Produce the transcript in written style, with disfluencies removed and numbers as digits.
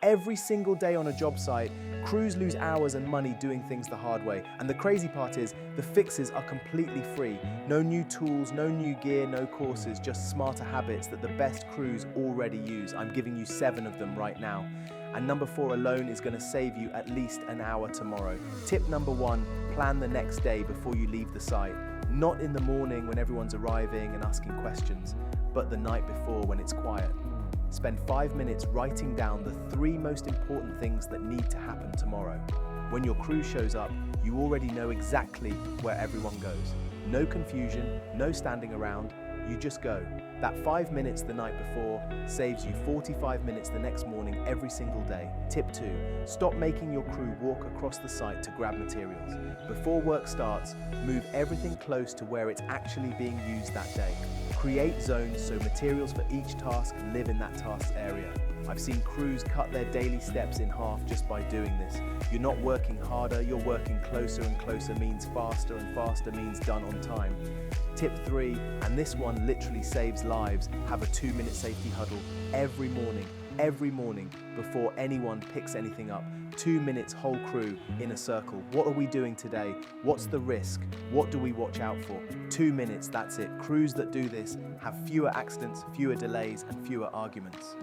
Every single day on a job site, crews lose hours and money doing things the hard way. And the crazy part is, the fixes are completely free. No new tools, no new gear, no courses, just smarter habits that the best crews already use. I'm giving you 7 of them right now. And number 4 alone is going to save you at least an hour tomorrow. Tip number 1, plan the next day before you leave the site. Not in the morning when everyone's arriving and asking questions, but the night before when it's quiet. Spend 5 minutes writing down the 3 most important things that need to happen tomorrow. When your crew shows up, you already know exactly where everyone goes. No confusion, no standing around, you just go. That 5 minutes the night before saves you 45 minutes the next morning every single day. Tip 2, stop making your crew walk across the site to grab materials. Before work starts, move everything close to where it's actually being used that day. Create zones so materials for each task live in that task's area. I've seen crews cut their daily steps in half just by doing this. You're not working harder, you're working closer, and closer means faster, and faster means done on time. Tip 3, and this one literally saves lives, have a 2-minute safety huddle every morning before anyone picks anything up. 2 minutes, whole crew in a circle. What are we doing today? What's the risk? What do we watch out for? 2 minutes, that's it. Crews that do this have fewer accidents, fewer delays, and fewer arguments.